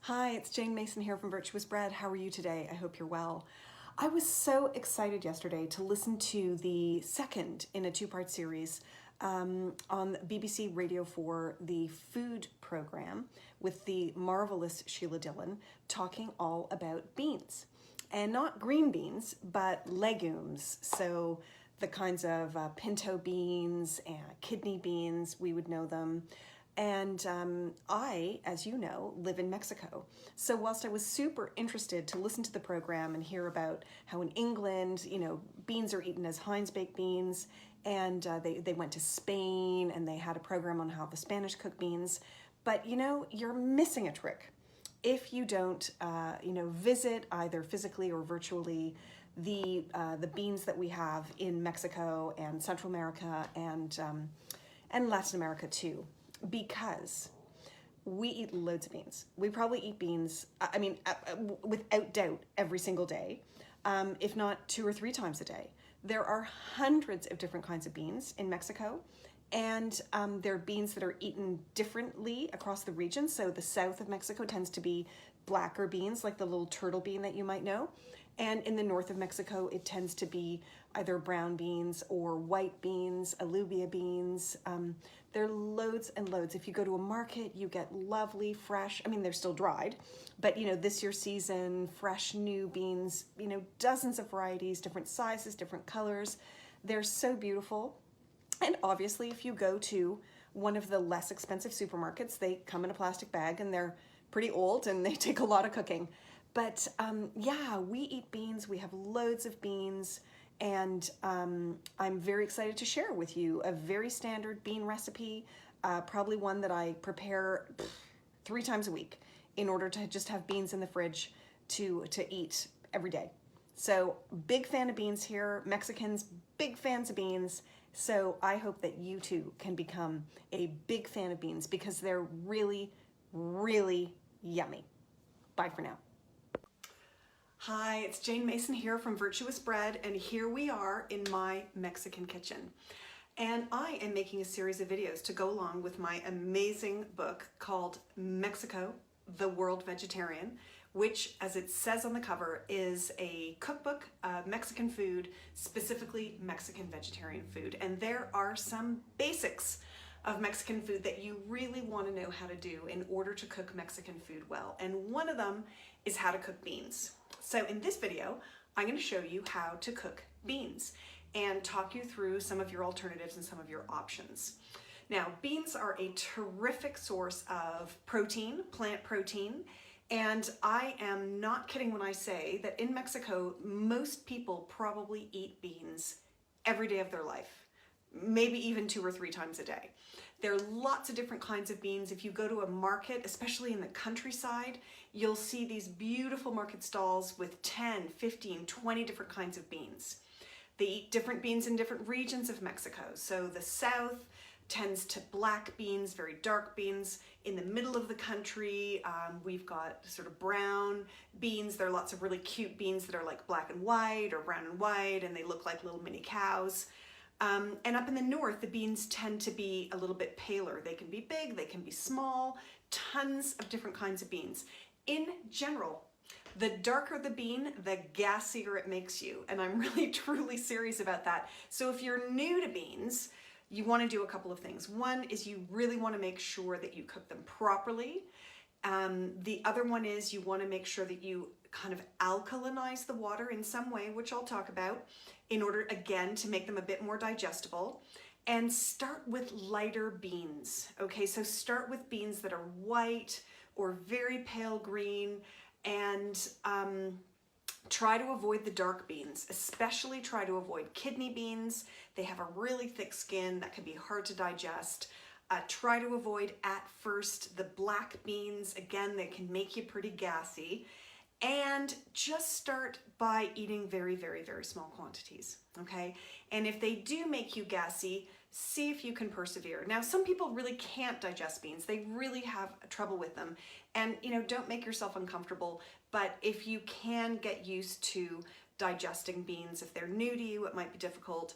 Hi, it's Jane Mason here from Virtuous Bread. How are you today? I hope you're well. I was so excited yesterday to listen to the second in a two-part series on BBC Radio 4, the food program with the marvelous Sheila Dillon talking all about beans. And not green beans, but legumes. So the kinds of pinto beans and kidney beans, we would know them. And I, as you know, live in Mexico. So whilst I was super interested to listen to the program and hear about how in England, beans are eaten as Heinz baked beans, and they went to Spain and they had a program on how the Spanish cook beans. But you're missing a trick if you don't, visit either physically or virtually the beans that we have in Mexico and Central America and Latin America too. Because we eat loads of beans. We probably eat beans, without doubt, every single day, if not 2 or 3 times a day. There are hundreds of different kinds of beans in Mexico, and there are beans that are eaten differently across the region. So the south of Mexico tends to be blacker beans, like the little turtle bean that you might know. And in the north of Mexico, it tends to be either brown beans or white beans, alubia beans. There are loads and loads. If you go to a market, you get lovely, fresh, they're still dried, but this year's season, fresh new beans, dozens of varieties, different sizes, different colors. They're so beautiful. And obviously, if you go to one of the less expensive supermarkets, they come in a plastic bag and they're pretty old and they take a lot of cooking. But we eat beans. We have loads of beans. And I'm very excited to share with you a very standard bean recipe, probably one that I prepare 3 times a week in order to just have beans in the fridge to eat every day. So big fan of beans here. Mexicans, big fans of beans. So I hope that you too can become a big fan of beans because they're really, really yummy. Bye for now. Hi, it's Jane Mason here from Virtuous Bread, and here we are in my Mexican kitchen. And I am making a series of videos to go along with my amazing book called Mexico, the World Vegetarian, which, as it says on the cover, is a cookbook of Mexican food, specifically Mexican vegetarian food. And there are some basics of Mexican food that you really want to know how to do in order to cook Mexican food well. And one of them is how to cook beans. So in this video, I'm going to show you how to cook beans and talk you through some of your alternatives and some of your options. Now, beans are a terrific source of protein, plant protein, and I am not kidding when I say that in Mexico, most people probably eat beans every day of their life, maybe even 2 or 3 times a day. There are lots of different kinds of beans. If you go to a market, especially in the countryside, you'll see these beautiful market stalls with 10, 15, 20 different kinds of beans. They eat different beans in different regions of Mexico. So the south tends to black beans, very dark beans. In the middle of the country, we've got sort of brown beans. There are lots of really cute beans that are like black and white or brown and white, and they look like little mini cows. And up in the north, the beans tend to be a little bit paler. They can be big, they can be small, tons of different kinds of beans. In general, the darker the bean, the gassier it makes you. And I'm really truly serious about that. So if you're new to beans, you want to do a couple of things. One is you really want to make sure that you cook them properly. The other one is you want to make sure that you kind of alkalinize the water in some way, which I'll talk about, in order, again, to make them a bit more digestible. And start with lighter beans, okay? So start with beans that are white or very pale green, and try to avoid the dark beans, especially try to avoid kidney beans. They have a really thick skin that can be hard to digest. Try to avoid at first the black beans. Again, they can make you pretty gassy. And just start by eating very, very, very small quantities, okay? And if they do make you gassy, see if you can persevere. Now, some people really can't digest beans. They really have trouble with them. And, don't make yourself uncomfortable. But if you can get used to digesting beans, if they're new to you, it might be difficult,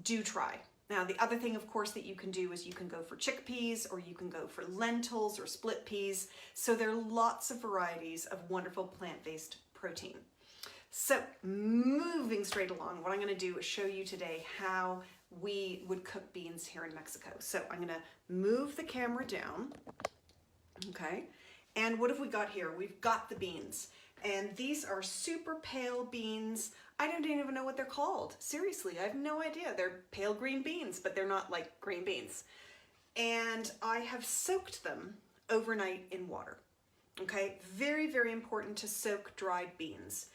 do try. Now, the other thing, of course, that you can do is you can go for chickpeas or you can go for lentils or split peas. So there are lots of varieties of wonderful plant-based protein. So moving straight along, what I'm going to do is show you today how we would cook beans here in Mexico. So I'm going to move the camera down. Okay. And what have we got here? We've got the beans. And these are super pale beans. I don't even know what they're called. Seriously, I have no idea. They're pale green beans, but they're not like green beans. And I have soaked them overnight in water. Okay, very, very important to soak dried beans.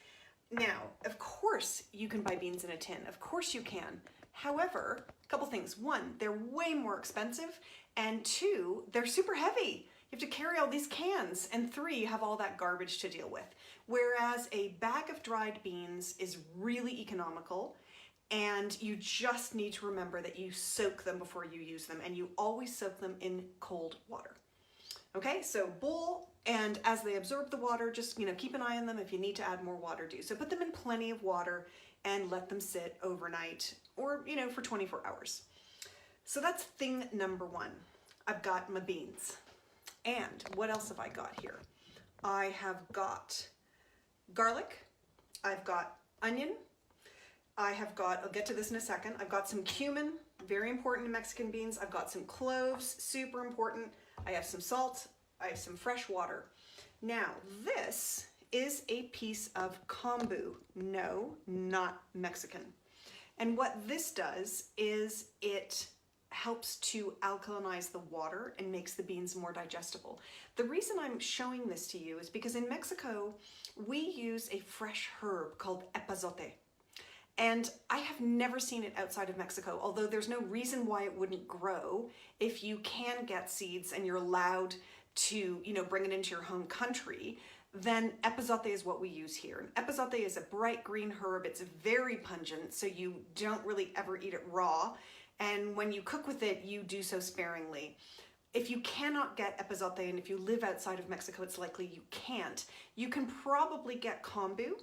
Now, of course, you can buy beans in a tin. Of course you can. However, a couple things. One, they're way more expensive. And two, they're super heavy. You have to carry all these cans. And three, you have all that garbage to deal with. Whereas a bag of dried beans is really economical, and you just need to remember that you soak them before you use them, and you always soak them in cold water. Okay, so bowl, and as they absorb the water, just keep an eye on them. If you need to add more water, do so. Put them in plenty of water and let them sit overnight or for 24 hours. So that's thing number one. I've got my beans. And what else have I got here? I have got garlic, I've got onion, I'll get to this in a second, I've got some cumin, very important in Mexican beans, I've got some cloves, super important, I have some salt, I have some fresh water. Now, this is a piece of kombu. No, not Mexican. And what this does is it helps to alkalinize the water and makes the beans more digestible. The reason I'm showing this to you is because in Mexico, we use a fresh herb called epazote. And I have never seen it outside of Mexico, although there's no reason why it wouldn't grow if you can get seeds and you're allowed to, bring it into your home country. Then epazote is what we use here. And epazote is a bright green herb. It's very pungent, so you don't really ever eat it raw. And when you cook with it, you do so sparingly. If you cannot get epazote, and if you live outside of Mexico, it's likely you can't, you can probably get kombu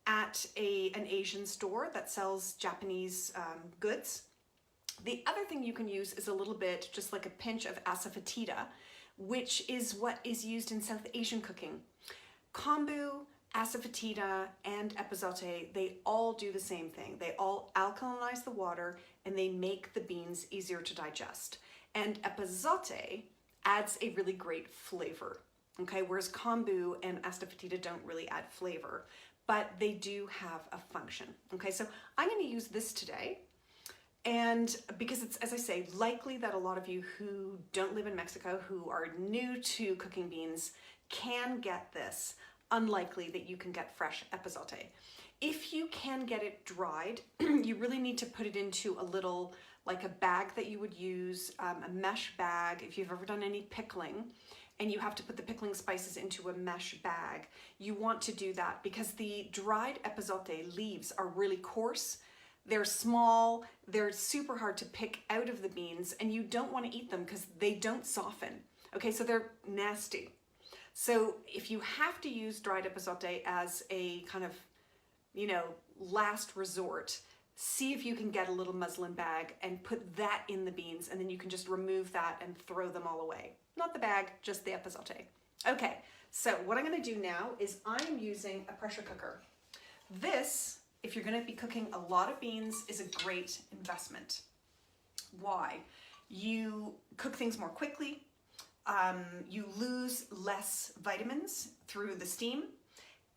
at an Asian store that sells Japanese goods. The other thing you can use is a little bit, just like a pinch of asafoetida, which is what is used in South Asian cooking. Kombu, asafoetida, and epazote, they all do the same thing. They all alkalinize the water and they make the beans easier to digest. And epazote adds a really great flavor, okay? Whereas kombu and asafoetida don't really add flavor, but they do have a function, okay? So I'm gonna use this today, and because it's, as I say, likely that a lot of you who don't live in Mexico, who are new to cooking beans, can get this. Unlikely that you can get fresh epazote. If you can get it dried, you really need to put it into a little, like a bag that you would use, a mesh bag. If you've ever done any pickling and you have to put the pickling spices into a mesh bag, you want to do that because the dried epazote leaves are really coarse. They're small, they're super hard to pick out of the beans, and you don't want to eat them because they don't soften. Okay, so they're nasty. So if you have to use dried epazote as a kind of, last resort, see if you can get a little muslin bag and put that in the beans, and then you can just remove that and throw them all away. Not the bag, just the epazote. Okay, so what I'm gonna do now is I'm using a pressure cooker. This, if you're gonna be cooking a lot of beans, is a great investment. Why? You cook things more quickly, you lose less vitamins through the steam,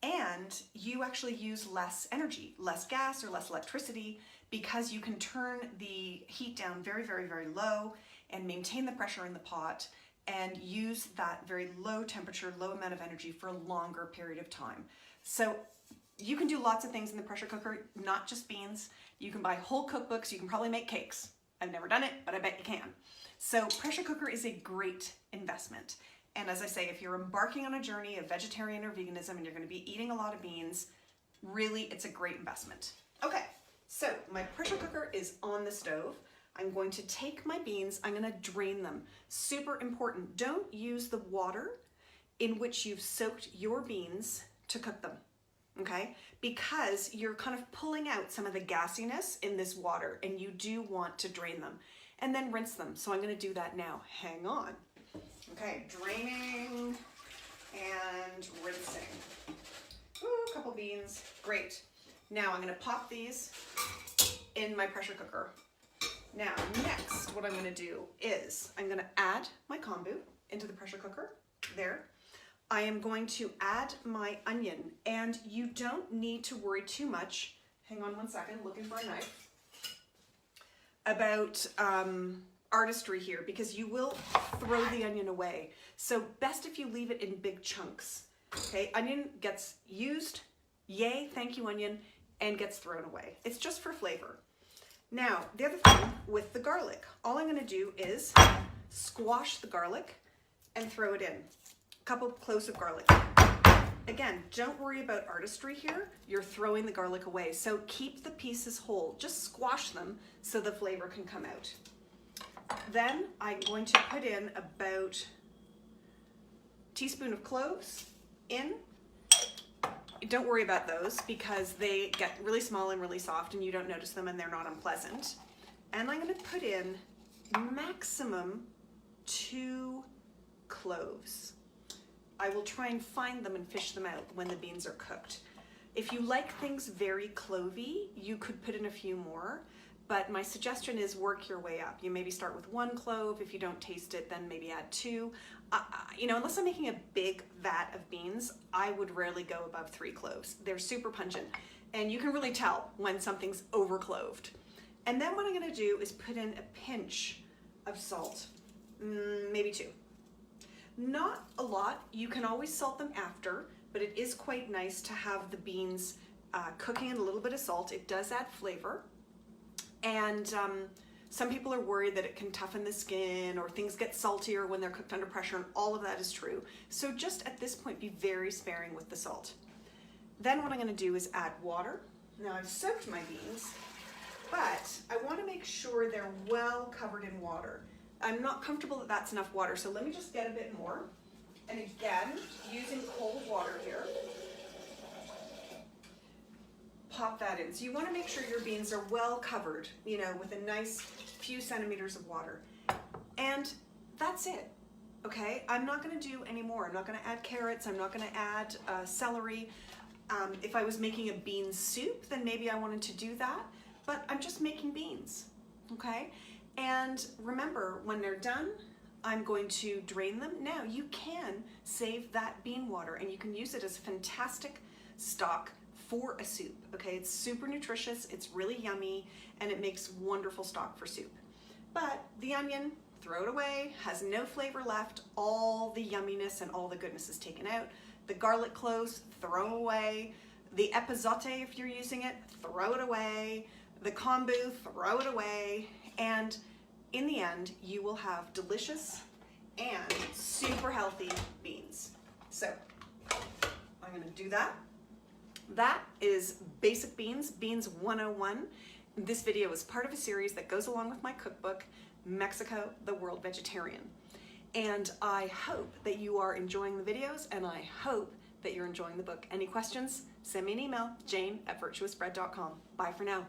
and you actually use less energy, less gas or less electricity, because you can turn the heat down very, very, very low and maintain the pressure in the pot and use that very low temperature, low amount of energy for a longer period of time. So you can do lots of things in the pressure cooker, not just beans. You can buy whole cookbooks. You can probably make cakes. I've never done it, but I bet you can. So pressure cooker is a great investment. And as I say, if you're embarking on a journey of vegetarian or veganism and you're going to be eating a lot of beans, really, it's a great investment. Okay, so my pressure cooker is on the stove. I'm going to take my beans, I'm going to drain them. Super important, don't use the water in which you've soaked your beans to cook them. okay? Because you're kind of pulling out some of the gassiness in this water, and you do want to drain them and then rinse them. So I'm gonna do that now. Hang on. Okay, draining and rinsing. Ooh, a couple beans, great. Now I'm gonna pop these in my pressure cooker. Now, next, what I'm gonna do is I'm gonna add my kombu into the pressure cooker, there. I am going to add my onion, and you don't need to worry too much, hang on one second, looking for a knife, about artistry here, because you will throw the onion away. So best if you leave it in big chunks, okay? Onion gets used, yay, thank you onion, and gets thrown away. It's just for flavor. Now, the other thing with the garlic, all I'm gonna do is squash the garlic and throw it in. A couple cloves of garlic. Again, don't worry about artistry here. You're throwing the garlic away. So keep the pieces whole. Just squash them so the flavor can come out. Then I'm going to put in about a teaspoon of cloves in. Don't worry about those because they get really small and really soft and you don't notice them and they're not unpleasant. And I'm going to put in maximum 2 cloves. I will try and find them and fish them out when the beans are cooked. If you like things very clovey, you could put in a few more, but my suggestion is work your way up. You maybe start with 1 clove. If you don't taste it, then maybe add 2. You know, unless I'm making a big vat of beans, I would rarely go above 3 cloves. They're super pungent, and you can really tell when something's over-cloved. And then what I'm gonna do is put in a pinch of salt, maybe 2. Not a lot. You can always salt them after, but it is quite nice to have the beans cooking in a little bit of salt. It does add flavor. And some people are worried that it can toughen the skin or things get saltier when they're cooked under pressure, and all of that is true. So just at this point, be very sparing with the salt. Then what I'm gonna do is add water. Now I've soaked my beans, but I wanna make sure they're well covered in water. I'm not comfortable that that's enough water, so let me just get a bit more. And again, using cold water here, pop that in. So you want to make sure your beans are well covered, you know, with a nice few centimeters of water. And that's it, okay? I'm not going to do any more. I'm not going to add carrots. I'm not going to add celery. If I was making a bean soup, then maybe I wanted to do that, but I'm just making beans, okay? And remember, when they're done, I'm going to drain them. Now, you can save that bean water and you can use it as fantastic stock for a soup, okay? It's super nutritious, it's really yummy, and it makes wonderful stock for soup. But the onion, throw it away, has no flavor left, all the yumminess and all the goodness is taken out. The garlic cloves, throw away. The epazote, if you're using it, throw it away. The kombu, throw it away. And in the end, you will have delicious and super healthy beans. So I'm gonna do that. That is Basic Beans, Beans 101. This video is part of a series that goes along with my cookbook, Mexico, the World Vegetarian. And I hope that you are enjoying the videos, and I hope that you're enjoying the book. Any questions? Send me an email, jane@virtuousbread.com. Bye for now.